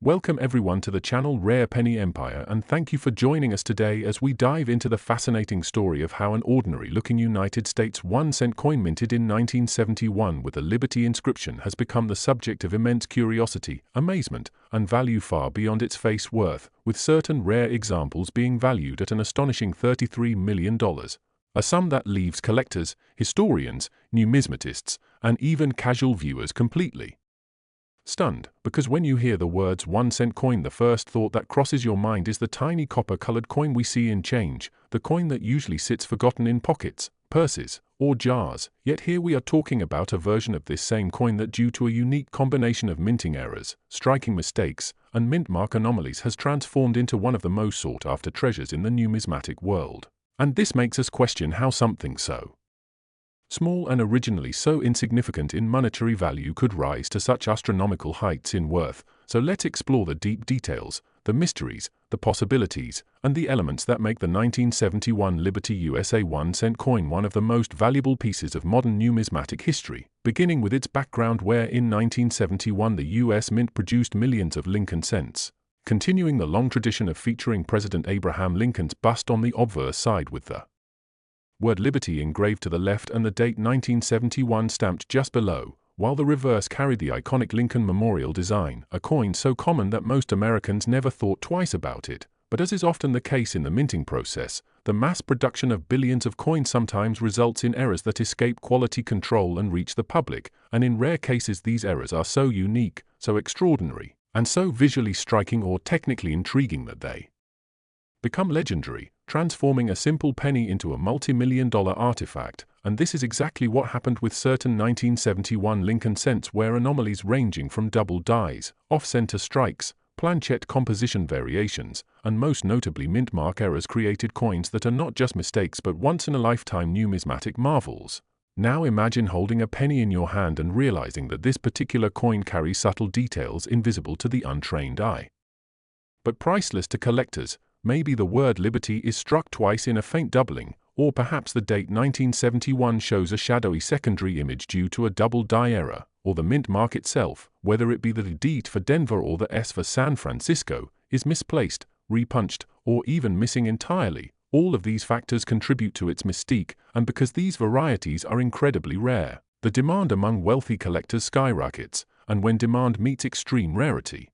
Welcome everyone to the channel Rare Penny Empire, and thank you for joining us today as we dive into the fascinating story of how an ordinary-looking United States 1-cent coin minted in 1971 with a Liberty inscription has become the subject of immense curiosity, amazement, and value far beyond its face worth, with certain rare examples being valued at an astonishing $33 million. A sum that leaves collectors, historians, numismatists, and even casual viewers completely stunned, because when you hear the words 1-cent coin, the first thought that crosses your mind is the tiny copper-colored coin we see in change, the coin that usually sits forgotten in pockets, purses, or jars. Yet here we are talking about a version of this same coin that, due to a unique combination of minting errors, striking mistakes, and mint mark anomalies, has transformed into one of the most sought-after treasures in the numismatic world. And this makes us question how something so small and originally so insignificant in monetary value could rise to such astronomical heights in worth. So let's explore the deep details, the mysteries, the possibilities, and the elements that make the 1971 Liberty USA 1-cent coin one of the most valuable pieces of modern numismatic history, beginning with its background where in 1971 the US Mint produced millions of Lincoln cents, continuing the long tradition of featuring President Abraham Lincoln's bust on the obverse side with the word Liberty engraved to the left and the date 1971 stamped just below, while the reverse carried the iconic Lincoln Memorial design, a coin so common that most Americans never thought twice about it. But as is often the case in the minting process, the mass production of billions of coins sometimes results in errors that escape quality control and reach the public, and in rare cases these errors are so unique, so extraordinary, and so visually striking or technically intriguing that they become legendary, transforming a simple penny into a multi-million-dollar artifact. And this is exactly what happened with certain 1971 Lincoln cents, where anomalies ranging from double dies, off-center strikes, planchette composition variations, and most notably mint mark errors created coins that are not just mistakes but once-in-a-lifetime numismatic marvels. Now imagine holding a penny in your hand and realizing that this particular coin carries subtle details invisible to the untrained eye, but priceless to collectors. Maybe the word Liberty is struck twice in a faint doubling, or perhaps the date 1971 shows a shadowy secondary image due to a double die error, or the mint mark itself, whether it be the D for Denver or the S for San Francisco, is misplaced, repunched, or even missing entirely. All of these factors contribute to its mystique, and because these varieties are incredibly rare, the demand among wealthy collectors skyrockets, and when demand meets extreme rarity,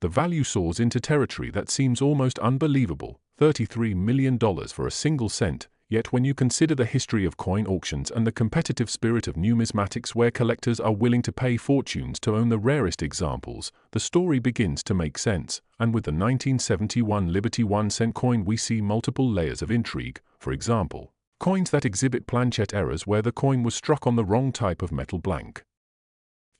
the value soars into territory that seems almost unbelievable, $33 million for a single cent. Yet when you consider the history of coin auctions and the competitive spirit of numismatics where collectors are willing to pay fortunes to own the rarest examples, the story begins to make sense. And with the 1971 Liberty 1-cent coin we see multiple layers of intrigue. For example, coins that exhibit planchette errors where the coin was struck on the wrong type of metal blank.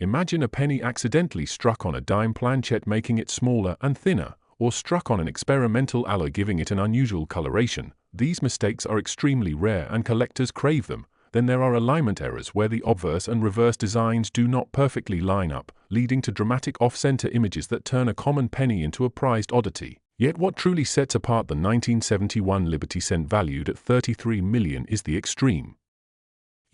Imagine a penny accidentally struck on a dime planchette making it smaller and thinner, or struck on an experimental alloy giving it an unusual coloration. These mistakes are extremely rare and collectors crave them. Then there are alignment errors where the obverse and reverse designs do not perfectly line up, leading to dramatic off-center images that turn a common penny into a prized oddity. Yet what truly sets apart the 1971 Liberty cent valued at $33 million is the extreme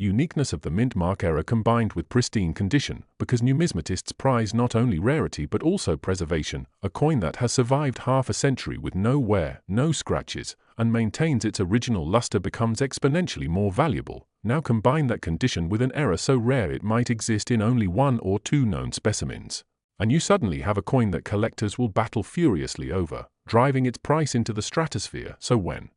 uniqueness of the mint mark error combined with pristine condition, because numismatists prize not only rarity but also preservation. A coin that has survived half a century with no wear, no scratches, and maintains its original luster becomes exponentially more valuable. Now combine that condition with an error so rare it might exist in only one or two known specimens, and you suddenly have a coin that collectors will battle furiously over, driving its price into the stratosphere. So when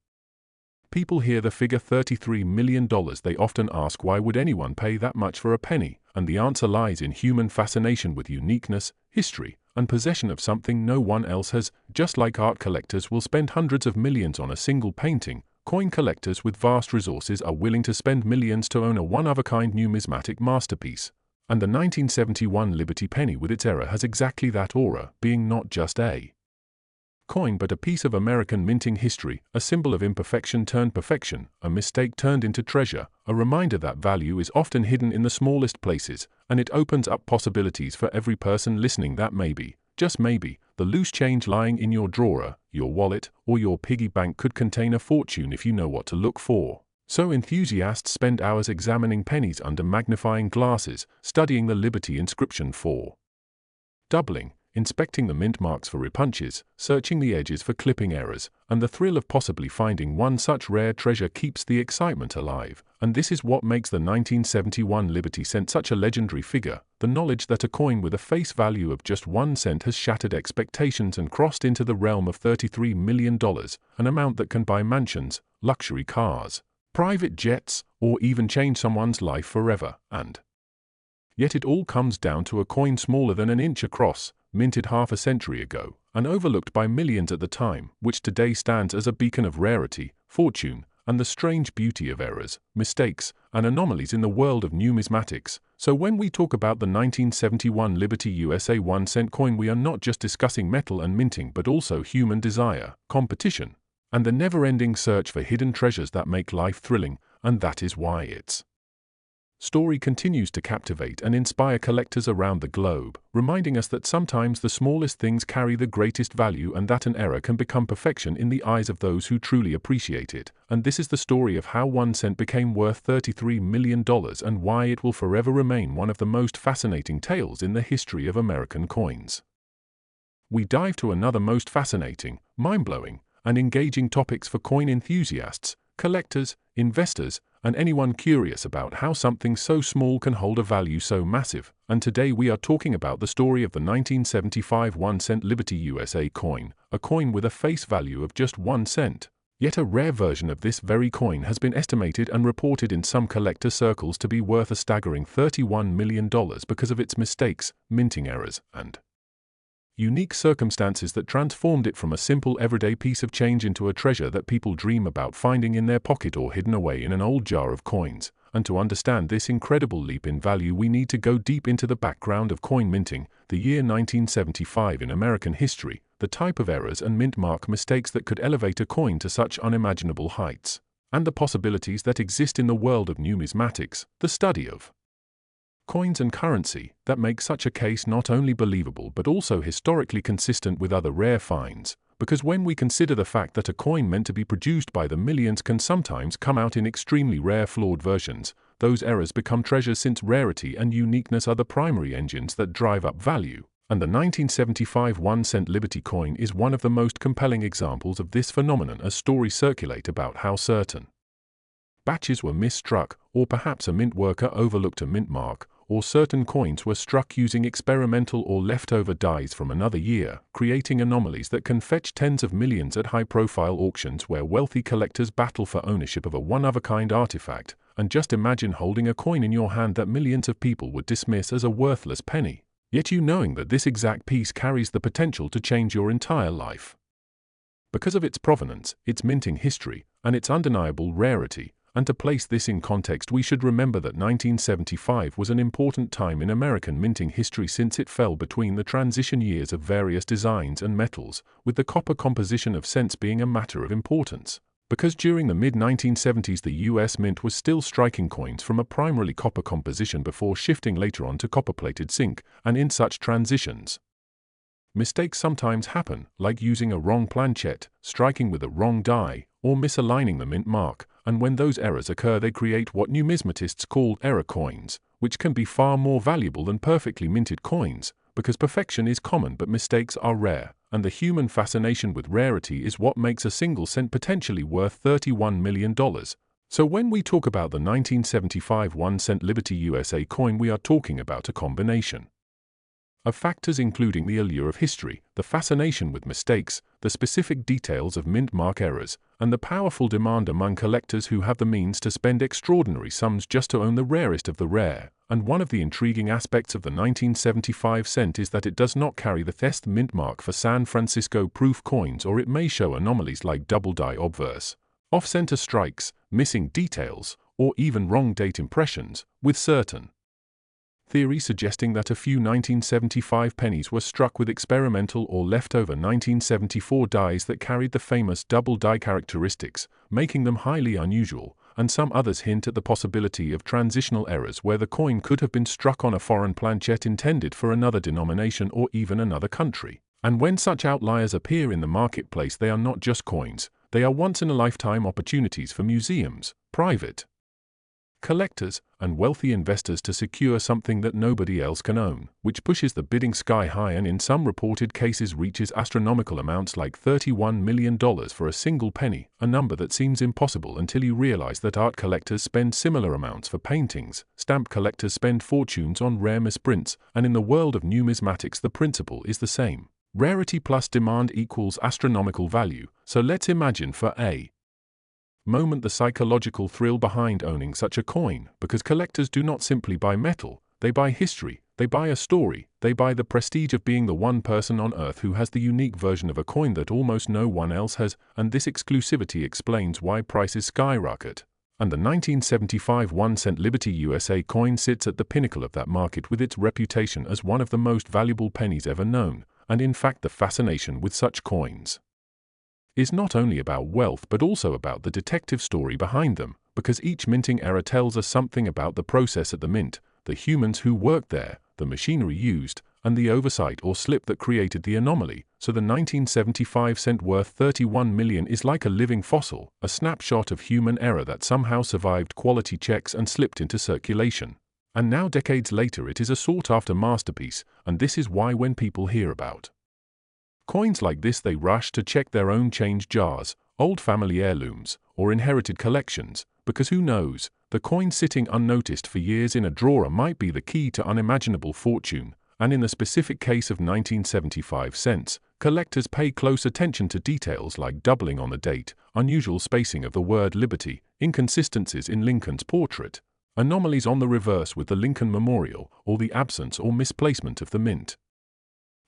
people hear the figure $33 million, they often ask, why would anyone pay that much for a penny? And the answer lies in human fascination with uniqueness, history, and possession of something no one else has. Just like art collectors will spend hundreds of millions on a single painting, coin collectors with vast resources are willing to spend millions to own a one-of-a-kind numismatic masterpiece. And the 1971 Liberty penny with its error has exactly that aura, being not just a coin but a piece of American minting history, a symbol of imperfection turned perfection, a mistake turned into treasure, a reminder that value is often hidden in the smallest places, and it opens up possibilities for every person listening that maybe, just maybe, the loose change lying in your drawer, your wallet, or your piggy bank could contain a fortune if you know what to look for. So enthusiasts spend hours examining pennies under magnifying glasses, studying the Liberty inscription for doubling, inspecting the mint marks for repunches, searching the edges for clipping errors, and the thrill of possibly finding one such rare treasure keeps the excitement alive. And this is what makes the 1971 Liberty cent such a legendary figure, the knowledge that a coin with a face value of just 1 cent has shattered expectations and crossed into the realm of $33 million, an amount that can buy mansions, luxury cars, private jets, or even change someone's life forever. And yet it all comes down to a coin smaller than an inch across, minted half a century ago, and overlooked by millions at the time, which today stands as a beacon of rarity, fortune, and the strange beauty of errors, mistakes, and anomalies in the world of numismatics. So when we talk about the 1971 Liberty USA 1 cent coin, we are not just discussing metal and minting but also human desire, competition, and the never-ending search for hidden treasures that make life thrilling, and that is why its story continues to captivate and inspire collectors around the globe, reminding us that sometimes the smallest things carry the greatest value and that an error can become perfection in the eyes of those who truly appreciate it. And this is the story of how 1 cent became worth $33 million and why it will forever remain one of the most fascinating tales in the history of American coins. We dive to another most fascinating, mind-blowing, and engaging topics for coin enthusiasts, collectors, investors, and anyone curious about how something so small can hold a value so massive. And today we are talking about the story of the 1975 1 cent Liberty USA coin, a coin with a face value of just 1 cent. Yet a rare version of this very coin has been estimated and reported in some collector circles to be worth a staggering $31 million because of its mistakes, minting errors, and unique circumstances that transformed it from a simple everyday piece of change into a treasure that people dream about finding in their pocket or hidden away in an old jar of coins. And to understand this incredible leap in value, we need to go deep into the background of coin minting, the year 1975 in American history, the type of errors and mint mark mistakes that could elevate a coin to such unimaginable heights, and the possibilities that exist in the world of numismatics, the study of coins and currency, that make such a case not only believable but also historically consistent with other rare finds. Because when we consider the fact that a coin meant to be produced by the millions can sometimes come out in extremely rare flawed versions, those errors become treasures since rarity and uniqueness are the primary engines that drive up value. And the 1975 1 cent Liberty coin is one of the most compelling examples of this phenomenon, as stories circulate about how certain batches were misstruck, or perhaps a mint worker overlooked a mint mark, or certain coins were struck using experimental or leftover dies from another year, creating anomalies that can fetch tens of millions at high-profile auctions where wealthy collectors battle for ownership of a one-of-a-kind artifact. And just imagine holding a coin in your hand that millions of people would dismiss as a worthless penny, yet you knowing that this exact piece carries the potential to change your entire life. Because of its provenance, its minting history, and its undeniable rarity. And to place this in context, we should remember that 1975 was an important time in American minting history since it fell between the transition years of various designs and metals, with the copper composition of cents being a matter of importance. Because during the mid-1970s the US Mint was still striking coins from a primarily copper composition before shifting later on to copper-plated zinc, and in such transitions, mistakes sometimes happen, like using a wrong planchet, striking with a wrong die, or misaligning the mint mark, and when those errors occur they create what numismatists call error coins, which can be far more valuable than perfectly minted coins, because perfection is common but mistakes are rare, and the human fascination with rarity is what makes a single cent potentially worth $31 million. So when we talk about the 1975 1 cent Liberty USA coin, we are talking about a combination of factors including the allure of history, the fascination with mistakes, the specific details of mint mark errors, and the powerful demand among collectors who have the means to spend extraordinary sums just to own the rarest of the rare. And one of the intriguing aspects of the 1975 cent is that it does not carry the Theft mint mark for San Francisco proof coins, or it may show anomalies like double die obverse, off-center strikes, missing details, or even wrong date impressions, with certain theory suggesting that a few 1975 pennies were struck with experimental or leftover 1974 dies that carried the famous double die characteristics, making them highly unusual, and some others hint at the possibility of transitional errors where the coin could have been struck on a foreign planchet intended for another denomination or even another country. And when such outliers appear in the marketplace, they are not just coins, they are once-in-a-lifetime opportunities for museums, private collectors, and wealthy investors to secure something that nobody else can own, which pushes the bidding sky high and in some reported cases reaches astronomical amounts like $31 million for a single penny, a number that seems impossible until you realize that art collectors spend similar amounts for paintings, stamp collectors spend fortunes on rare misprints, and in the world of numismatics the principle is the same. Rarity plus demand equals astronomical value, so let's imagine for a moment the psychological thrill behind owning such a coin, because collectors do not simply buy metal, they buy history, they buy a story, they buy the prestige of being the one person on Earth who has the unique version of a coin that almost no one else has, and this exclusivity explains why prices skyrocket. And the 1975 1-cent Liberty USA coin sits at the pinnacle of that market with its reputation as one of the most valuable pennies ever known, and in fact the fascination with such coins is not only about wealth but also about the detective story behind them, because each minting era tells us something about the process at the mint, the humans who worked there, the machinery used, and the oversight or slip that created the anomaly. So the 1975 cent worth $31 million is like a living fossil, a snapshot of human error that somehow survived quality checks and slipped into circulation. And now decades later it is a sought-after masterpiece, and this is why when people hear about coins like this they rush to check their own change jars, old family heirlooms, or inherited collections, because who knows, the coin sitting unnoticed for years in a drawer might be the key to unimaginable fortune, and in the specific case of 1975 cents, collectors pay close attention to details like doubling on the date, unusual spacing of the word liberty, inconsistencies in Lincoln's portrait, anomalies on the reverse with the Lincoln Memorial, or the absence or misplacement of the mint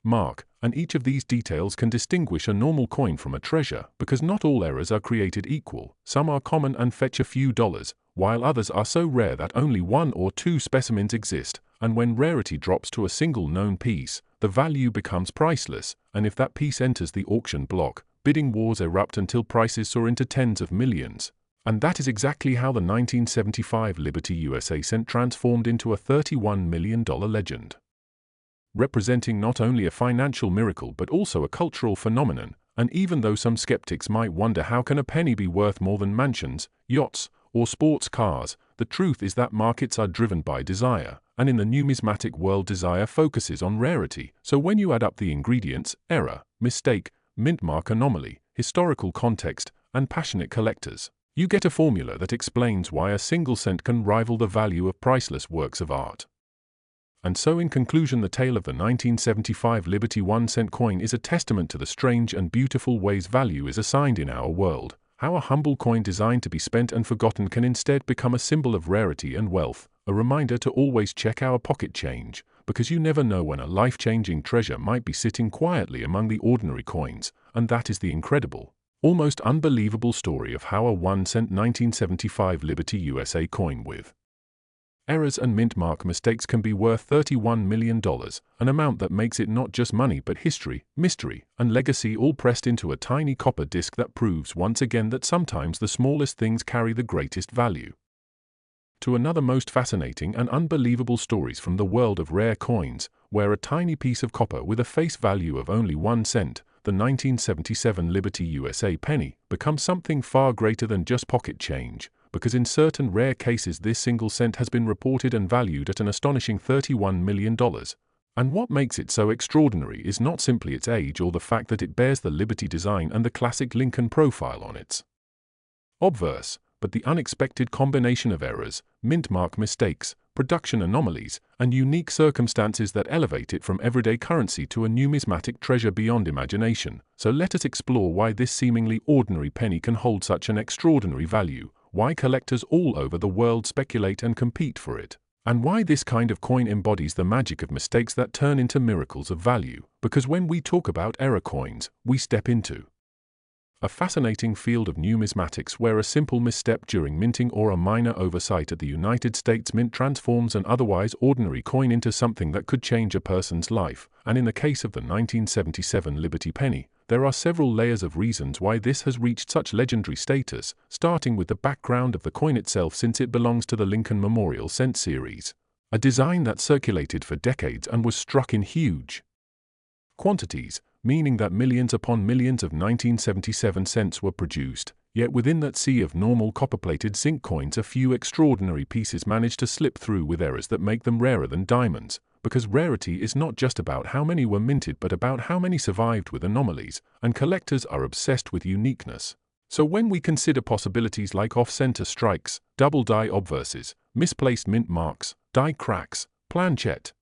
mark, and each of these details can distinguish a normal coin from a treasure, because not all errors are created equal. Some are common and fetch a few dollars, while others are so rare that only one or two specimens exist, and when rarity drops to a single known piece, the value becomes priceless, and if that piece enters the auction block, bidding wars erupt until prices soar into tens of millions. And that is exactly how the 1975 Liberty USA cent transformed into a $31 million legend, representing not only a financial miracle but also a cultural phenomenon. And even though some skeptics might wonder how can a penny be worth more than mansions, yachts, or sports cars, the truth is that markets are driven by desire, and in the numismatic world desire focuses on rarity. So when you add up the ingredients, error, mistake, mint mark anomaly, historical context, and passionate collectors, you get a formula that explains why a single cent can rival the value of priceless works of art. And so in conclusion, the tale of the 1975 Liberty 1-cent coin is a testament to the strange and beautiful ways value is assigned in our world, how a humble coin designed to be spent and forgotten can instead become a symbol of rarity and wealth, a reminder to always check our pocket change, because you never know when a life-changing treasure might be sitting quietly among the ordinary coins, and that is the incredible, almost unbelievable story of how a 1-cent 1975 Liberty USA coin with errors and mint mark mistakes can be worth $31 million, an amount that makes it not just money but history, mystery, and legacy all pressed into a tiny copper disc that proves once again that sometimes the smallest things carry the greatest value. To another most fascinating and unbelievable stories from the world of rare coins, where a tiny piece of copper with a face value of only 1 cent, the 1977 Liberty USA penny, becomes something far greater than just pocket change, because in certain rare cases this single cent has been reported and valued at an astonishing $31 million. And what makes it so extraordinary is not simply its age or the fact that it bears the Liberty design and the classic Lincoln profile on its obverse, but the unexpected combination of errors, mint mark mistakes, production anomalies, and unique circumstances that elevate it from everyday currency to a numismatic treasure beyond imagination. So let us explore why this seemingly ordinary penny can hold such an extraordinary value, why collectors all over the world speculate and compete for it, and why this kind of coin embodies the magic of mistakes that turn into miracles of value. Because when we talk about error coins, we step into a fascinating field of numismatics where a simple misstep during minting or a minor oversight at the United States Mint transforms an otherwise ordinary coin into something that could change a person's life. And in the case of the 1977 Liberty penny, there are several layers of reasons why this has reached such legendary status, starting with the background of the coin itself, since it belongs to the Lincoln Memorial cent series, a design that circulated for decades and was struck in huge quantities, meaning that millions upon millions of 1977 cents were produced, Yet within that sea of normal copper-plated zinc coins, a few extraordinary pieces manage to slip through with errors that make them rarer than diamonds, because rarity is not just about how many were minted but about how many survived with anomalies, and collectors are obsessed with uniqueness. So when we consider possibilities like off-center strikes, double die obverses, misplaced mint marks, die cracks, planchet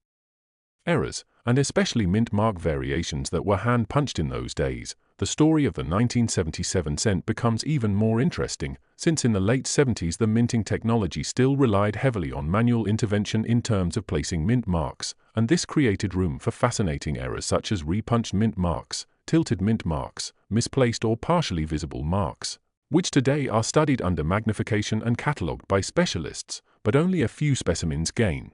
errors, and especially mint mark variations that were hand-punched in those days, the story of the 1977 cent becomes even more interesting, since in the late 70s the minting technology still relied heavily on manual intervention in terms of placing mint marks, and this created room for fascinating errors such as repunched mint marks, tilted mint marks, misplaced or partially visible marks, which today are studied under magnification and catalogued by specialists, but only a few specimens gain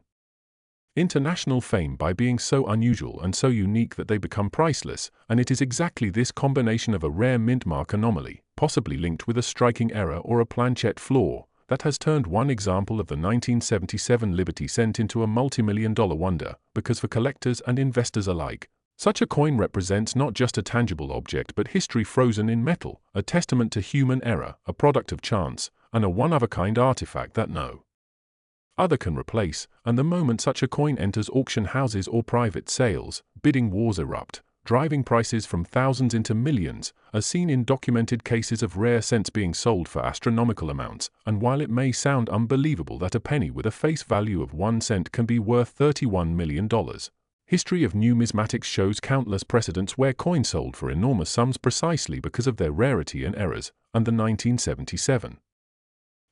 international fame by being so unusual and so unique that they become priceless, and it is exactly this combination of a rare mint mark anomaly, possibly linked with a striking error or a planchet flaw, that has turned one example of the 1977 Liberty Cent into a multi-million-dollar wonder, because for collectors and investors alike, such a coin represents not just a tangible object but history frozen in metal, a testament to human error, a product of chance, and a one-of-a-kind artifact that no other can replace, and the moment such a coin enters auction houses or private sales, bidding wars erupt, driving prices from thousands into millions, as seen in documented cases of rare cents being sold for astronomical amounts, and while it may sound unbelievable that a penny with a face value of 1 cent can be worth $31 million, history of numismatics shows countless precedents where coins sold for enormous sums precisely because of their rarity and errors, and the 1977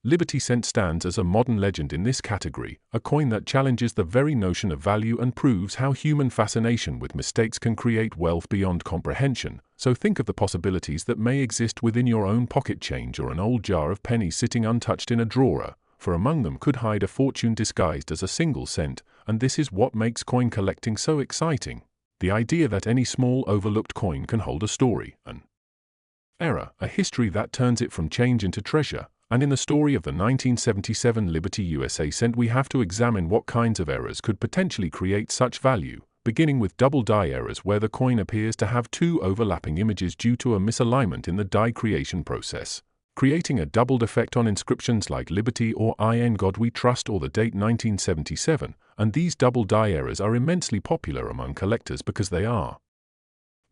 Liberty Cent stands as a modern legend in this category, a coin that challenges the very notion of value and proves how human fascination with mistakes can create wealth beyond comprehension. So think of the possibilities that may exist within your own pocket change or an old jar of pennies sitting untouched in a drawer, for among them could hide a fortune disguised as a single cent, and this is what makes coin collecting so exciting. The idea that any small overlooked coin can hold a story, an error, a history that turns it from change into treasure. And in the story of the 1977 Liberty USA cent we have to examine what kinds of errors could potentially create such value, beginning with double die errors where the coin appears to have two overlapping images due to a misalignment in the die creation process, creating a doubled effect on inscriptions like Liberty or In God We Trust or the date 1977, and these double die errors are immensely popular among collectors because they are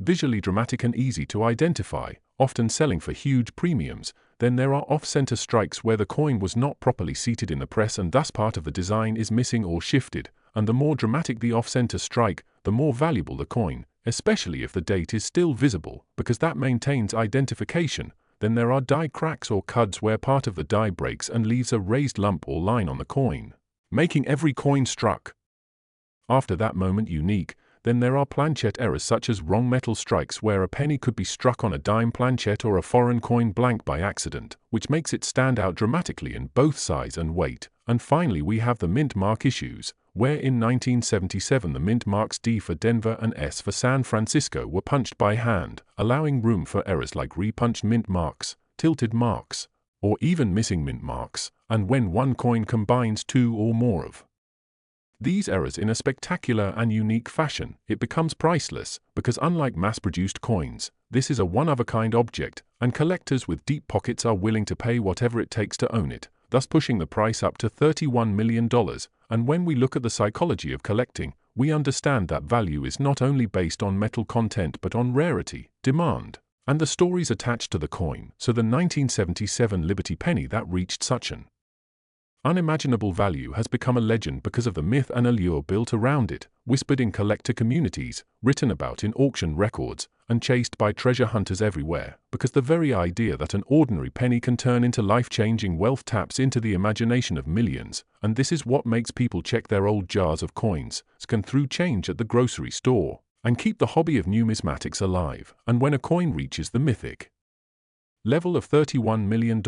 visually dramatic and easy to identify, often selling for huge premiums. Then there are off-center strikes where the coin was not properly seated in the press and thus part of the design is missing or shifted, and the more dramatic the off-center strike, the more valuable the coin, especially if the date is still visible, because that maintains identification. Then there are die cracks or cuds where part of the die breaks and leaves a raised lump or line on the coin, making every coin struck after that moment unique. Then there are planchet errors such as wrong metal strikes where a penny could be struck on a dime planchet or a foreign coin blank by accident, which makes it stand out dramatically in both size and weight. And finally we have the mint mark issues, where in 1977 the mint marks D for Denver and S for San Francisco were punched by hand, allowing room for errors like repunched mint marks, tilted marks, or even missing mint marks, and when one coin combines two or more of these errors in a spectacular and unique fashion, it becomes priceless, because unlike mass-produced coins, this is a one-of-a-kind object, and collectors with deep pockets are willing to pay whatever it takes to own it, thus pushing the price up to $31 million. And when we look at the psychology of collecting, we understand that value is not only based on metal content but on rarity, demand, and the stories attached to the coin. So the 1977 Liberty penny that reached such an unimaginable value has become a legend because of the myth and allure built around it, whispered in collector communities, written about in auction records, and chased by treasure hunters everywhere, because the very idea that an ordinary penny can turn into life-changing wealth taps into the imagination of millions, and this is what makes people check their old jars of coins, scan through change at the grocery store, and keep the hobby of numismatics alive. And when a coin reaches the mythic level of $31 million,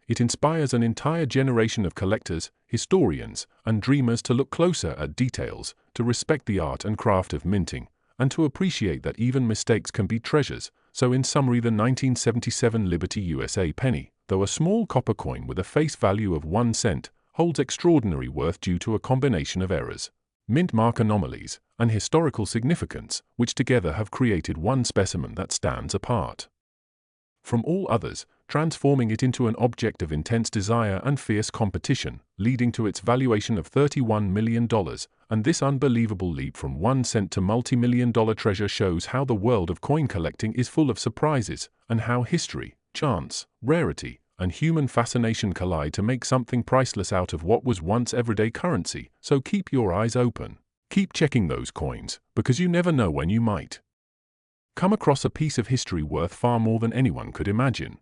it inspires an entire generation of collectors, historians, and dreamers to look closer at details, to respect the art and craft of minting, and to appreciate that even mistakes can be treasures. So in summary, the 1977 Liberty USA penny, though a small copper coin with a face value of 1 cent, holds extraordinary worth due to a combination of errors, mint mark anomalies, and historical significance, which together have created one specimen that stands apart from all others, transforming it into an object of intense desire and fierce competition, leading to its valuation of $31 million. And this unbelievable leap from 1 cent to multi-million-dollar treasure shows how the world of coin collecting is full of surprises, and how history, chance, rarity, and human fascination collide to make something priceless out of what was once everyday currency. So keep your eyes open. Keep checking those coins, because you never know when you might come across a piece of history worth far more than anyone could imagine.